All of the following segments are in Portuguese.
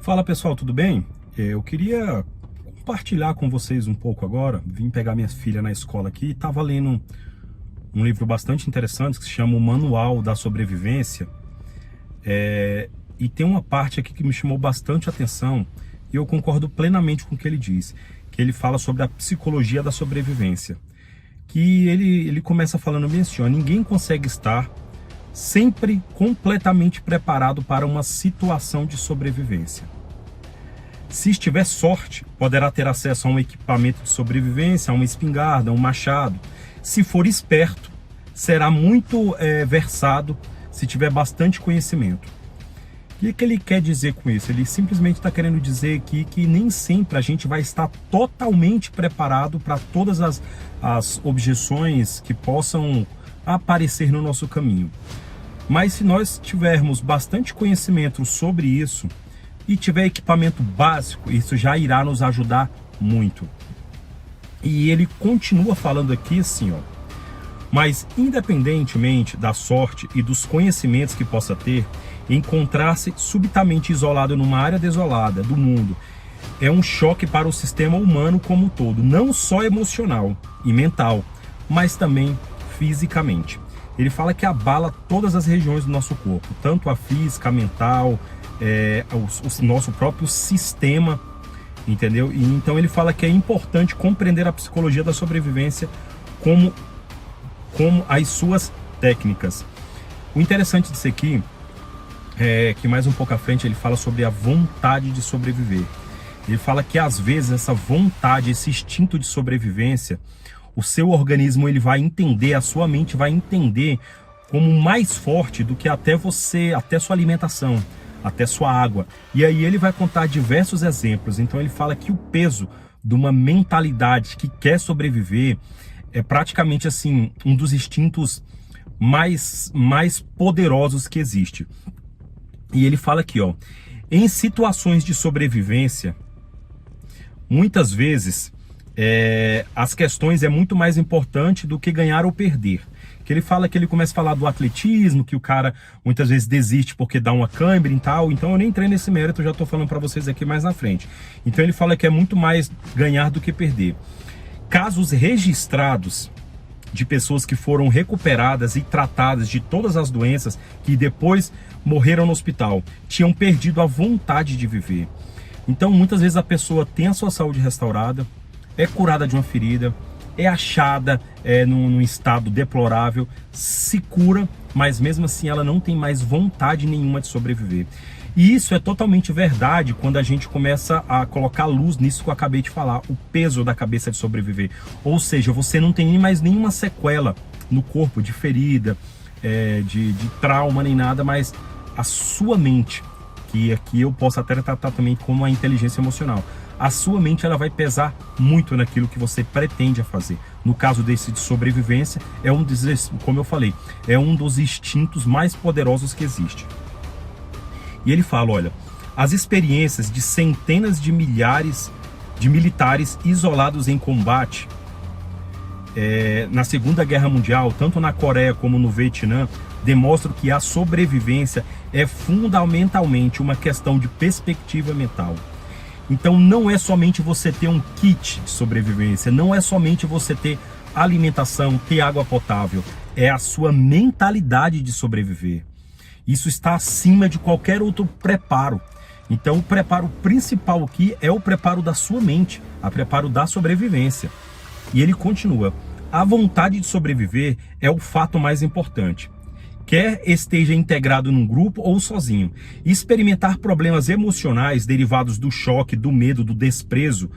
Fala pessoal, tudo bem? Eu queria compartilhar com vocês um pouco agora. Vim pegar minha filha na escola aqui e estava lendo um livro bastante interessante que se chama O Manual da Sobrevivência. E tem uma parte aqui que me chamou bastante atenção e eu concordo plenamente com o que ele diz, que ele fala sobre a psicologia da sobrevivência. Que ele começa falando bem assim, ó, ninguém consegue estar sempre completamente preparado para uma situação de sobrevivência. Se estiver sorte, poderá ter acesso a um equipamento de sobrevivência, a uma espingarda, a um machado. Se for esperto, será muito versado se tiver bastante conhecimento. O que ele quer dizer com isso? Ele simplesmente está querendo dizer aqui que nem sempre a gente vai estar totalmente preparado para todas as objeções que possam aparecer no nosso caminho. Mas se nós tivermos bastante conhecimento sobre isso e tiver equipamento básico, isso já irá nos ajudar muito. E ele continua falando aqui assim, ó, mas independentemente da sorte e dos conhecimentos que possa ter, encontrar-se subitamente isolado numa área desolada do mundo é um choque para o sistema humano como um todo, não só emocional e mental, mas também fisicamente. Ele fala que abala todas as regiões do nosso corpo, tanto a física, a mental, o nosso próprio sistema, entendeu? E então ele fala que é importante compreender a psicologia da sobrevivência como as suas técnicas. O interessante disso aqui é que mais um pouco à frente ele fala sobre a vontade de sobreviver. Ele fala que às vezes essa vontade, esse instinto de sobrevivência, o seu organismo ele vai entender, a sua mente vai entender como mais forte do que até sua alimentação, até sua água. E aí ele vai contar diversos exemplos. Então ele fala que o peso de uma mentalidade que quer sobreviver é praticamente assim um dos instintos mais poderosos que existe. E ele fala aqui, ó, em situações de sobrevivência, muitas vezes as questões é muito mais importante do que ganhar ou perder. Que ele fala que ele começa a falar do atletismo, que o cara muitas vezes desiste porque dá uma câimbra e tal. Então eu nem entrei nesse mérito, eu já estou falando para vocês aqui mais na frente. Então ele fala que é muito mais ganhar do que perder. Casos registrados de pessoas que foram recuperadas e tratadas de todas as doenças que depois morreram no hospital, tinham perdido a vontade de viver. Então muitas vezes a pessoa tem a sua saúde restaurada, é curada de uma ferida, é achada num estado deplorável, se cura, mas mesmo assim ela não tem mais vontade nenhuma de sobreviver. E isso é totalmente verdade quando a gente começa a colocar luz nisso que eu acabei de falar, o peso da cabeça de sobreviver. Ou seja, você não tem mais nenhuma sequela no corpo de ferida, de trauma nem nada, mas a sua mente, que aqui eu posso até tratar também como a inteligência emocional, a sua mente ela vai pesar muito naquilo que você pretende fazer. No caso desse de sobrevivência, como eu falei, é um dos instintos mais poderosos que existe. E ele fala, olha, as experiências de centenas de milhares de militares isolados em combate na Segunda Guerra Mundial, tanto na Coreia como no Vietnã, demonstram que a sobrevivência é fundamentalmente uma questão de perspectiva mental. Então não é somente você ter um kit de sobrevivência, não é somente você ter alimentação, ter água potável, é a sua mentalidade de sobreviver. Isso está acima de qualquer outro preparo. Então o preparo principal aqui é o preparo da sua mente, o preparo da sobrevivência. E ele continua, a vontade de sobreviver é o fato mais importante. Quer esteja integrado num grupo ou sozinho, experimentar problemas emocionais derivados do choque, do medo, do desprezo,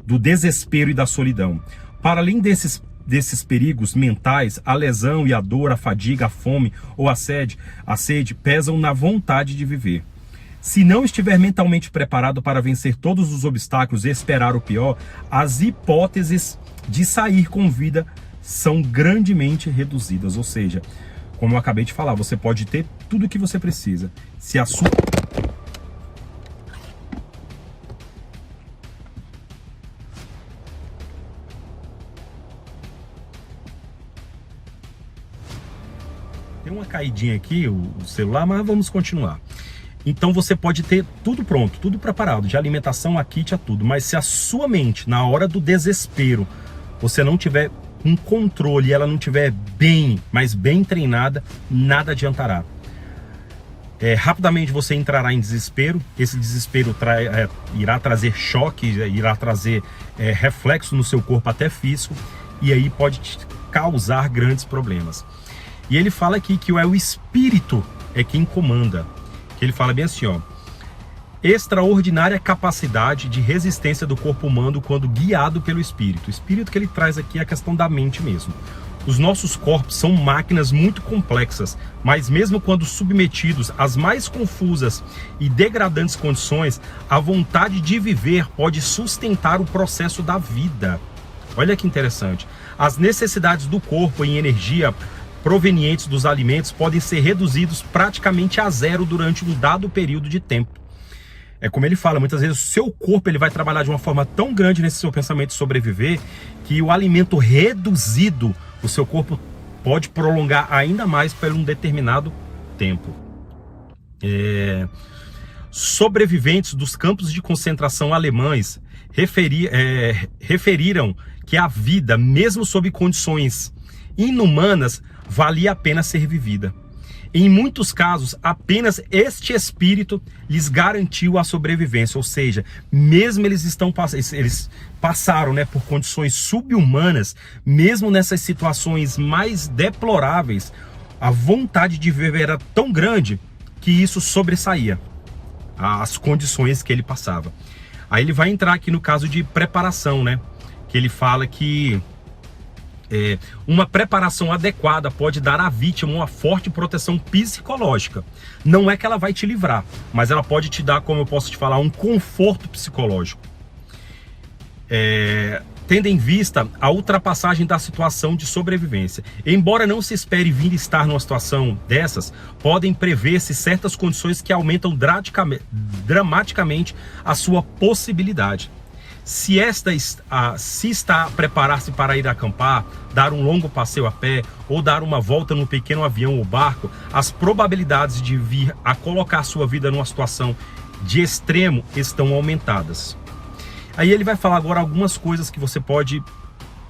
do desespero e da solidão. Para além desses perigos mentais, a lesão e a dor, a fadiga, a fome ou a sede pesam na vontade de viver. Se não estiver mentalmente preparado para vencer todos os obstáculos e esperar o pior, as hipóteses de sair com vida são grandemente reduzidas. Ou seja, como eu acabei de falar, você pode ter tudo o que você precisa. Se a sua... Tem uma caidinha aqui, o celular, mas vamos continuar. Então você pode ter tudo pronto, tudo preparado, de alimentação a kit a tudo, mas se a sua mente, na hora do desespero, você não tiver um controle, ela não tiver bem, mas bem treinada, nada adiantará. Rapidamente você entrará em desespero, esse desespero irá trazer choque, irá trazer reflexo no seu corpo até físico, e aí pode te causar grandes problemas. E ele fala aqui que é o espírito é quem comanda. Ele fala bem assim, ó: extraordinária capacidade de resistência do corpo humano quando guiado pelo espírito. O espírito que ele traz aqui é a questão da mente mesmo. Os nossos corpos são máquinas muito complexas, mas mesmo quando submetidos às mais confusas e degradantes condições, a vontade de viver pode sustentar o processo da vida. Olha que interessante. As necessidades do corpo em energia provenientes dos alimentos podem ser reduzidos praticamente a zero durante um dado período de tempo. É como ele fala, muitas vezes o seu corpo ele vai trabalhar de uma forma tão grande nesse seu pensamento de sobreviver, que o alimento reduzido, o seu corpo pode prolongar ainda mais por um determinado tempo. Sobreviventes dos campos de concentração alemães referiram que a vida, mesmo sob condições inumanas, valia a pena ser vivida. Em muitos casos, apenas este espírito lhes garantiu a sobrevivência, ou seja, mesmo eles passaram, né, por condições subhumanas, mesmo nessas situações mais deploráveis, a vontade de viver era tão grande que isso sobressaía as condições que ele passava. Aí ele vai entrar aqui no caso de preparação, né, que ele fala que uma preparação adequada pode dar à vítima uma forte proteção psicológica. Não é que ela vai te livrar, mas ela pode te dar, como eu posso te falar, um conforto psicológico. Tendo em vista a ultrapassagem da situação de sobrevivência. Embora não se espere vir estar numa situação dessas, podem prever-se certas condições que aumentam dramaticamente a sua possibilidade. Se está a preparar-se para ir acampar, dar um longo passeio a pé ou dar uma volta no pequeno avião ou barco, as probabilidades de vir a colocar sua vida numa situação de extremo estão aumentadas. Aí ele vai falar agora algumas coisas que você pode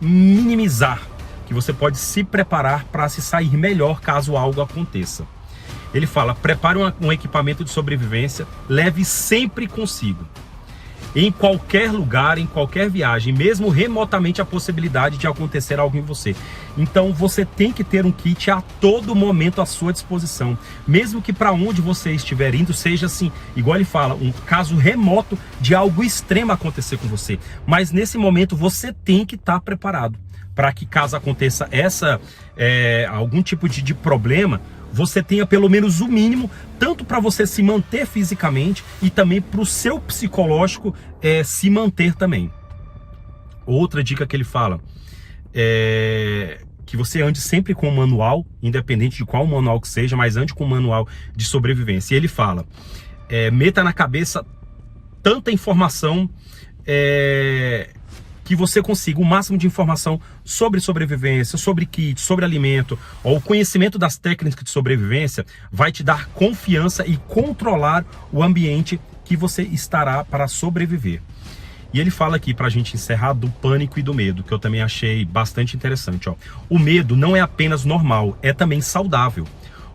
minimizar, que você pode se preparar para se sair melhor caso algo aconteça. Ele fala: prepare um equipamento de sobrevivência, leve sempre consigo. Em qualquer lugar, em qualquer viagem, mesmo remotamente a possibilidade de acontecer algo em você. Então você tem que ter um kit a todo momento à sua disposição. Mesmo que para onde você estiver indo seja assim, igual ele fala, um caso remoto de algo extremo acontecer com você. Mas nesse momento você tem que estar preparado para que caso aconteça algum tipo de problema, você tenha pelo menos o mínimo, tanto para você se manter fisicamente e também para o seu psicológico se manter também. Outra dica que ele fala que você ande sempre com um manual, independente de qual manual que seja, mas ande com um manual de sobrevivência. E ele fala: meta na cabeça tanta informação que você consiga o máximo de informação sobre sobrevivência, sobre kit, sobre alimento, ou o conhecimento das técnicas de sobrevivência vai te dar confiança e controlar o ambiente que você estará para sobreviver. E ele fala aqui, para a gente encerrar, do pânico e do medo, que eu também achei bastante interessante. Ó. O medo não é apenas normal, é também saudável.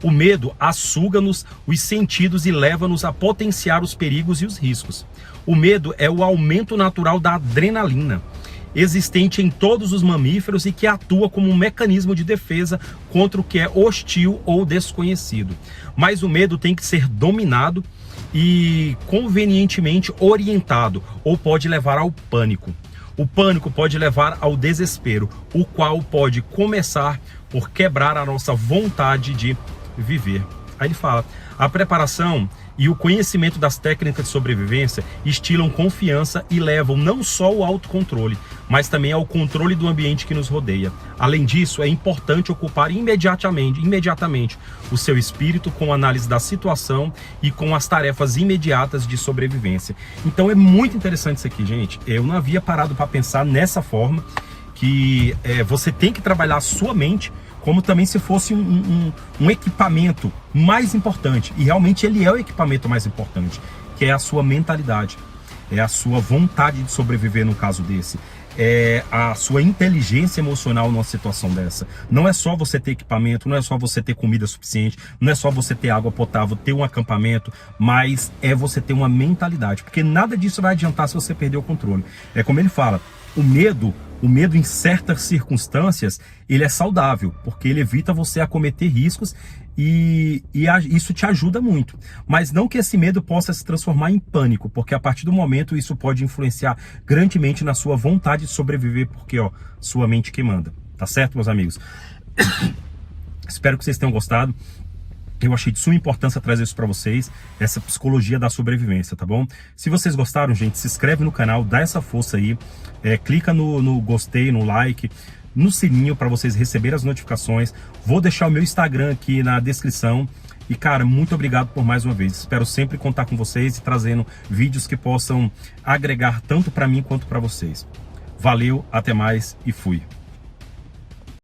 O medo açuga-nos os sentidos e leva-nos a potenciar os perigos e os riscos. O medo é o aumento natural da adrenalina, existente em todos os mamíferos e que atua como um mecanismo de defesa contra o que é hostil ou desconhecido. Mas o medo tem que ser dominado e convenientemente orientado, ou pode levar ao pânico. O pânico pode levar ao desespero, o qual pode começar por quebrar a nossa vontade de viver. Aí ele fala: a preparação e o conhecimento das técnicas de sobrevivência estilam confiança e levam não só ao autocontrole, mas também ao controle do ambiente que nos rodeia. Além disso, é importante ocupar imediatamente o seu espírito com a análise da situação e com as tarefas imediatas de sobrevivência. Então é muito interessante isso aqui, gente. Eu não havia parado para pensar nessa forma, que você tem que trabalhar a sua mente como também se fosse um equipamento mais importante. E realmente ele é o equipamento mais importante, que é a sua mentalidade, é a sua vontade de sobreviver no caso desse, é a sua inteligência emocional numa situação dessa. Não é só você ter equipamento, não é só você ter comida suficiente, não é só você ter água potável, ter um acampamento, mas é você ter uma mentalidade, porque nada disso vai adiantar se você perder o controle. É como ele fala, o medo em certas circunstâncias, ele é saudável, porque ele evita você acometer riscos e isso te ajuda muito. Mas não que esse medo possa se transformar em pânico, porque a partir do momento isso pode influenciar grandemente na sua vontade de sobreviver, porque ó, sua mente que manda. Tá certo, meus amigos? Espero que vocês tenham gostado. Eu achei de suma importância trazer isso para vocês, essa psicologia da sobrevivência, tá bom? Se vocês gostaram, gente, se inscreve no canal, dá essa força aí, clica no gostei, no like, no sininho para vocês receberem as notificações. Vou deixar o meu Instagram aqui na descrição. E, cara, muito obrigado por mais uma vez. Espero sempre contar com vocês e trazendo vídeos que possam agregar tanto para mim quanto para vocês. Valeu, até mais e fui.